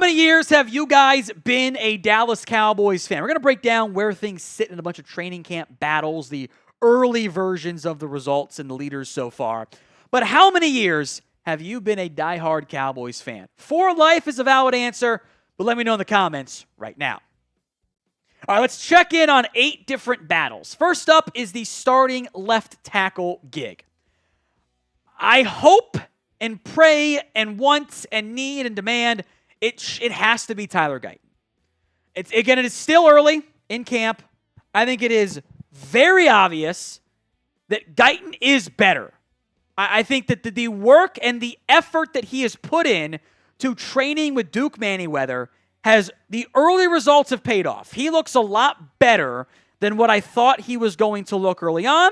many years have you guys been a Dallas Cowboys fan? We're going to break down where things sit in a bunch of training camp battles, the early versions of the results and the leaders so far. But how many years have you been a diehard Cowboys fan? For life is a valid answer, but let me know in the comments right now. All right, let's check in on 8 different battles. First up is the starting left tackle gig. I hope and pray and want and need and demand it has to be Tyler Guyton. It is still early in camp. I think it is very obvious that Guyton is better. I think that the work and the effort that he has put in to training with Duke Manyweather the early results have paid off. He looks a lot better than what I thought he was going to look early on,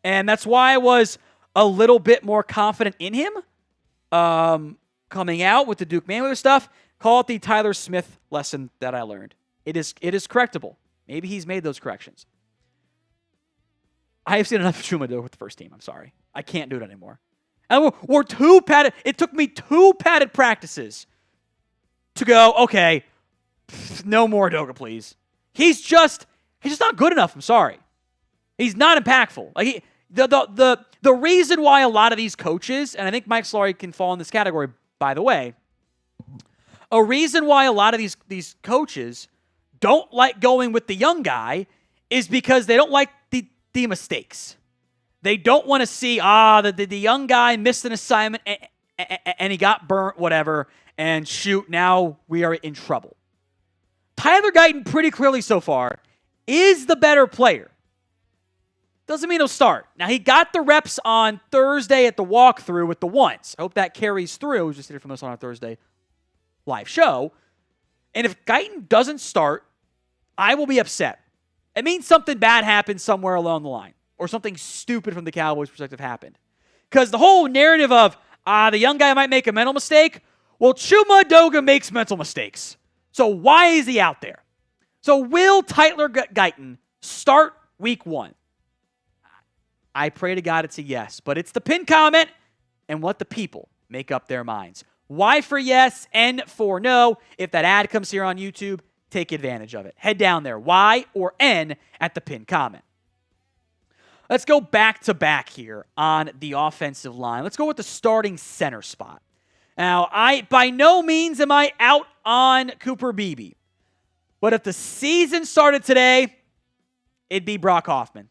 and that's why I was a little bit more confident in him coming out with the Duke Manyweather stuff. Call it the Tyler Smith lesson that I learned. It is correctable. Maybe he's made those corrections. I have seen enough of Chuma do it with the first team. I'm sorry. I can't do it anymore. And we're too padded. It took me 2 padded practices to go, okay, no more Doga, please. He's just not good enough. I'm sorry. He's not impactful. Like the reason why a lot of these coaches, and I think Mike Solari can fall in this category, by the way, a reason why a lot of these coaches don't like going with the young guy is because they don't like the mistakes. They don't want to see, the young guy missed an assignment and he got burnt, whatever, and shoot, now we are in trouble. Tyler Guyton, pretty clearly so far, is the better player. Doesn't mean he'll start. Now, he got the reps on Thursday at the walkthrough with the ones. I hope that carries through. Just hear from us on our Thursday live show. And if Guyton doesn't start, I will be upset. It means something bad happened somewhere along the line, or something stupid from the Cowboys' perspective happened. Because the whole narrative of, the young guy might make a mental mistake, well, Chuma Doga makes mental mistakes. So why is he out there? So will Tyler Guyton start week 1? I pray to God it's a yes, but it's the pin comment and what the people make up their minds. Y for yes, N for no. If that ad comes here on YouTube, take advantage of it. Head down there, Y or N at the pin comment. Let's go back to back here on the offensive line. Let's go with the starting center spot. Now, by no means am I out on Cooper Beebe, but if the season started today, it'd be Brock Hoffman.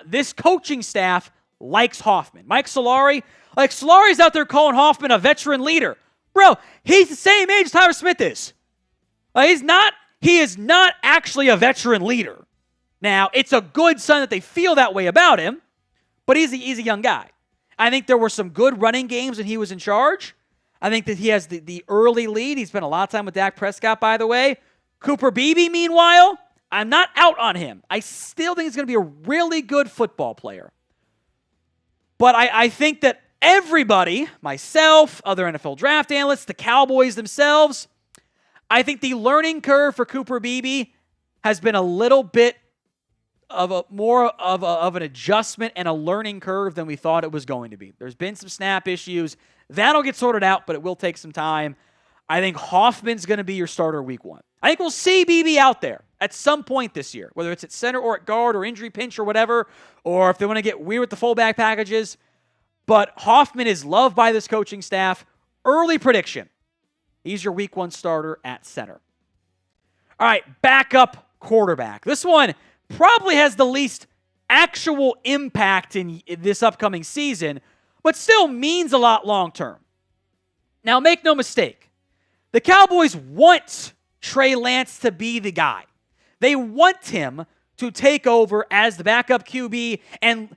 This coaching staff likes Hoffman. Mike Solari, Solari's out there calling Hoffman a veteran leader. Bro, he's the same age as Tyler Smith is. He is not actually a veteran leader. Now, it's a good sign that they feel that way about him, but he's a young guy. I think there were some good running games when he was in charge. I think that he has the early lead. He spent a lot of time with Dak Prescott, by the way. Cooper Beebe, meanwhile, I'm not out on him. I still think he's going to be a really good football player. But I think that everybody, myself, other NFL draft analysts, the Cowboys themselves, I think the learning curve for Cooper Beebe has been a little bit of more of an adjustment and a learning curve than we thought it was going to be. There's been some snap issues. That'll get sorted out, but it will take some time. I think Hoffman's going to be your starter week 1. I think we'll see Beebe out there at some point this year, whether it's at center or at guard or injury pinch or whatever, or if they want to get weird with the fullback packages. But Hoffman is loved by this coaching staff. Early prediction. He's your week 1 starter at center. All right, backup quarterback. This one probably has the least actual impact in this upcoming season, but still means a lot long term. Now, make no mistake. The Cowboys want Trey Lance to be the guy. They want him to take over as the backup QB and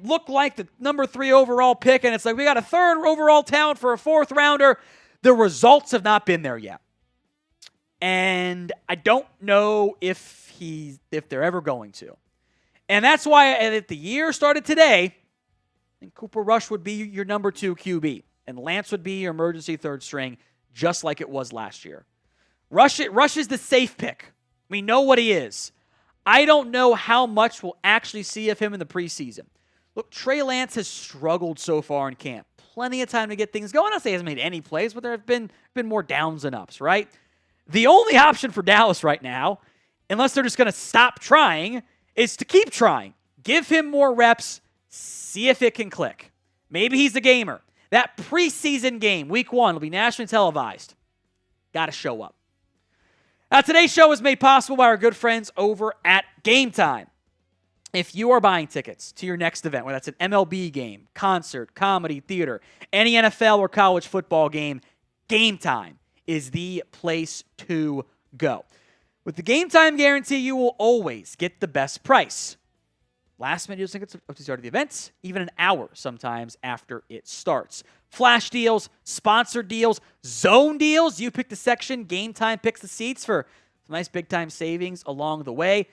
look like the number 3 overall pick, and it's like we got a 3rd overall talent for a 4th rounder. The results have not been there yet. And I don't know if they're ever going to. And that's why if the year started today, I think Cooper Rush would be your number 2 QB, and Lance would be your emergency 3rd string, just like it was last year. Rush is the safe pick. We know what he is. I don't know how much we'll actually see of him in the preseason. Look, Trey Lance has struggled so far in camp. plenty of time to get things going. I'll say he hasn't made any plays, but there have been more downs than ups, right? The only option for Dallas right now, unless they're just going to stop trying, is to keep trying. Give him more reps, see if it can click. Maybe he's a gamer. That preseason game, week 1, will be nationally televised. Got to show up. Now, today's show is made possible by our good friends over at GameTime. If you are buying tickets to your next event, whether that's an MLB game, concert, comedy, theater, any NFL or college football game, GameTime is the place to go. With the GameTime guarantee, you will always get the best price. Last minute deals tickets up to the start of the event, even an hour sometimes after it starts. Flash deals, sponsored deals, zone deals. You pick the section. GameTime picks the seats for some nice big-time savings along the way.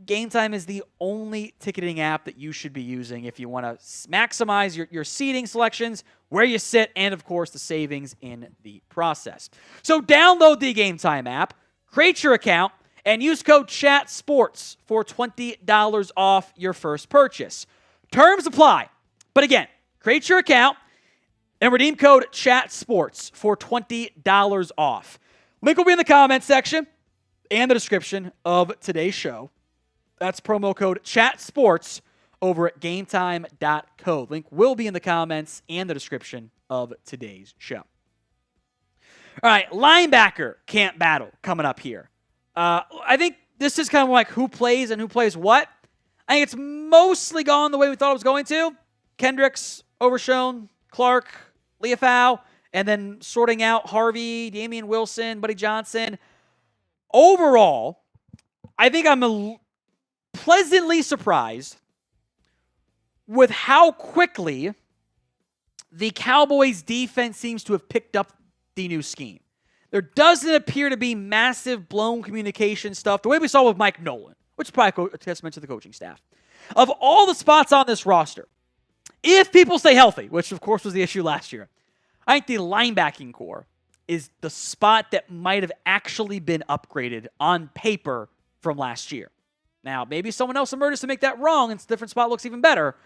GameTime is the only ticketing app that you should be using if you want to maximize your seating selections, where you sit, and, of course, the savings in the process. So download the GameTime app, create your account, and use code CHATSPORTS for $20 off your first purchase. Terms apply. But again, create your account and redeem code CHATSPORTS for $20 off. Link will be in the comments section and the description of today's show. That's promo code CHATSPORTS over at GameTime.co. Link will be in the comments and the description of today's show. All right, linebacker camp battle coming up here. I think this is kind of like who plays and who plays what. I think it's mostly gone the way we thought it was going to. Kendricks, Overshown, Clark, Leafau, and then sorting out Harvey, Damian Wilson, Buddy Johnson. Overall, I think I'm pleasantly surprised with how quickly the Cowboys defense seems to have picked up the new scheme. There doesn't appear to be massive blown communication stuff, the way we saw with Mike Nolan, which is probably a testament to the coaching staff. Of all the spots on this roster, if people stay healthy, which of course was the issue last year, I think the linebacking core is the spot that might have actually been upgraded on paper from last year. Now, maybe someone else emerges to make that wrong and a different spot looks even better,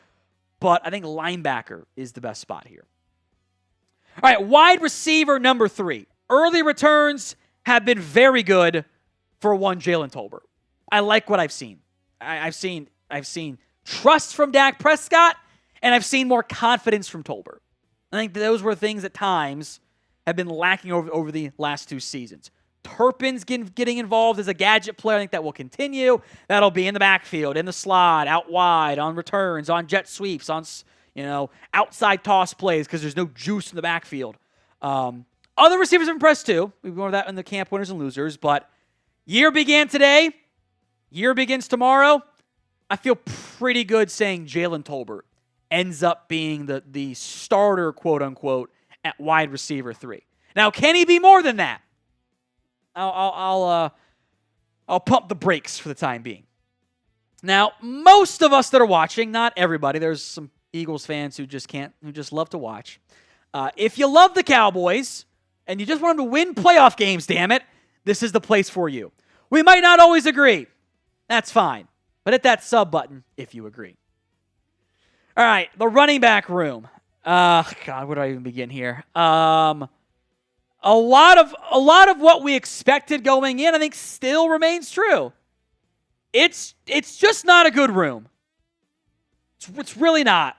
but I think linebacker is the best spot here. All right, wide receiver number 3. Early returns have been very good for one Jalen Tolbert. I like what I've seen. I've seen trust from Dak Prescott, and I've seen more confidence from Tolbert. I think those were things at times have been lacking over the last 2 seasons. Turpin's getting involved as a gadget player. I think that will continue. That'll be in the backfield, in the slot, out wide, on returns, on jet sweeps, on outside toss plays because there's no juice in the backfield. Other receivers have impressed too. We've gone over that in the camp winners and losers, but year began today. Year begins tomorrow. I feel pretty good saying Jalen Tolbert ends up being the starter, quote unquote, at wide receiver 3. Now, can he be more than that? I'll pump the brakes for the time being. Now, most of us that are watching, not everybody, there's some Eagles fans who just love to watch. If you love the Cowboys and you just want them to win playoff games, damn it, this is the place for you. We might not always agree. That's fine. But hit that sub button if you agree. All right, the running back room. God, where do I even begin here? A lot of what we expected going in, I think, still remains true. It's just not a good room. It's really not.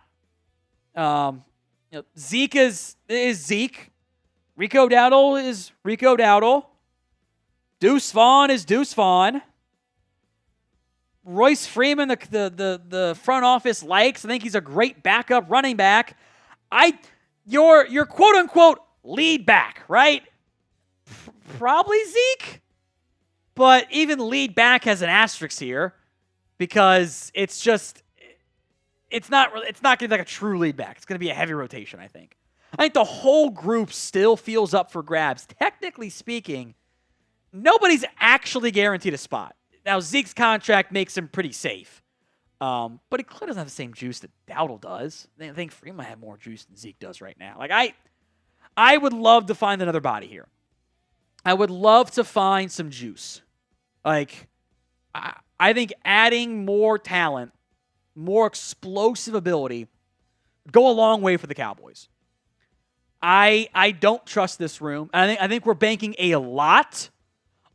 Zeke is Zeke. Rico Dowdle is Rico Dowdle. Deuce Vaughn is Deuce Vaughn. Royce Freeman, the front office likes. I think he's a great backup running back. Your quote unquote lead back, right? Probably Zeke, but even lead back has an asterisk here because it's not going to be like a true lead back. It's going to be a heavy rotation, I think. I think the whole group still feels up for grabs. Technically speaking, nobody's actually guaranteed a spot. Now, Zeke's contract makes him pretty safe. But he clearly doesn't have the same juice that Dowdle does. I think Freeman might have more juice than Zeke does right now. I would love to find another body here. I would love to find some juice. I think adding more talent, more explosive ability, go a long way for the Cowboys. I don't trust this room. And I think we're banking a lot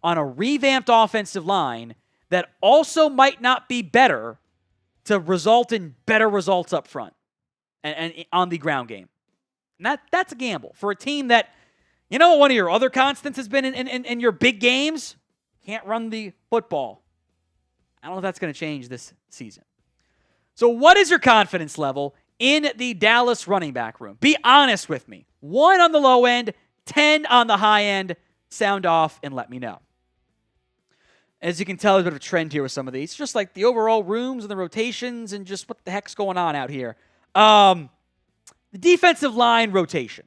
on a revamped offensive line that also might not be better to result in better results up front and on the ground game. And that's a gamble for a team that, you know, one of your other constants has been in your big games, can't run the football. I don't know if that's going to change this season. So what is your confidence level in the Dallas running back room? Be honest with me. 1 on the low end, 10 on the high end. Sound off and let me know. As you can tell, there's a bit of a trend here with some of these. Just like the overall rooms and the rotations and just what the heck's going on out here. The defensive line rotation.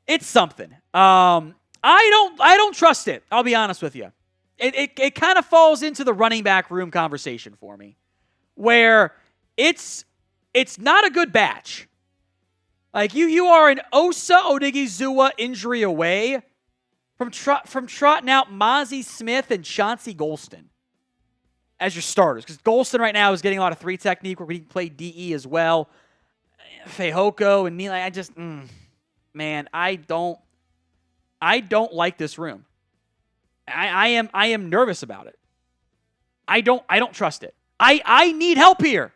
It's something. I don't trust it. I'll be honest with you. It kind of falls into the running back room conversation for me, where it's not a good batch. Like you are an Osa Odigizua injury away from trotting out Mozzie Smith and Chauncey Golston as your starters, because Golston right now is getting a lot of 3 technique where we can play DE as well. Fehoko and Neal, man, I don't like this room. I am nervous about it. I don't trust it. I need help here.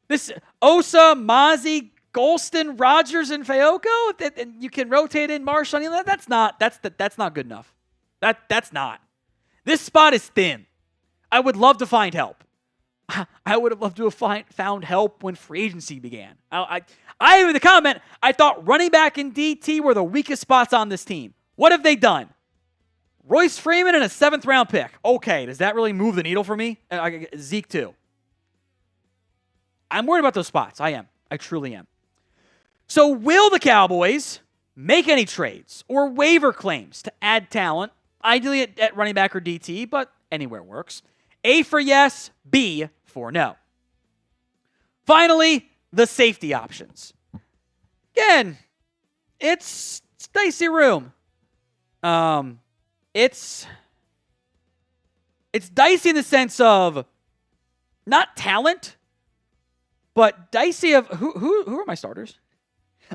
This Osa, Mozzie, Golston, Rogers, and Fehoko, and you can rotate in Marshall. That's not good enough. That's not. This spot is thin. I would love to find help. I would have loved to have found help when free agency began. I in the comment, I thought running back and DT were the weakest spots on this team. What have they done? Royce Freeman and a 7th round pick. Okay, does that really move the needle for me? Zeke too. I'm worried about those spots. I am. I truly am. So will the Cowboys make any trades or waiver claims to add talent, ideally at running back or DT, but anywhere works? A for yes, B for no. Finally, the safety options. Again, it's dicey room. It's dicey in the sense of not talent, but dicey of who are my starters?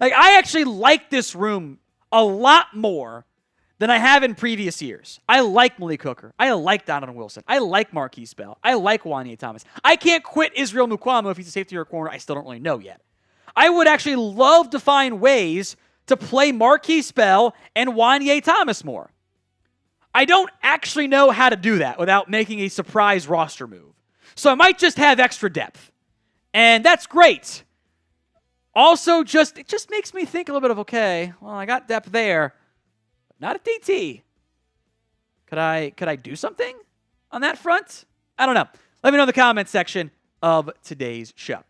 Like, I actually like this room a lot more than I have in previous years. I like Malik Hooker. I like Donovan Wilson. I like Marquise Bell. I like Wanye Thomas. I can't quit Israel Mukuamu if he's a safety or corner. I still don't really know yet. I would actually love to find ways to play Marquise Bell and Wanye Thomas more. I don't actually know how to do that without making a surprise roster move. So I might just have extra depth. And that's great. Also, it just makes me think a little bit of, okay, well, I got depth there, but not a DT. Could I do something on that front? I don't know. Let me know in the comments section of today's show.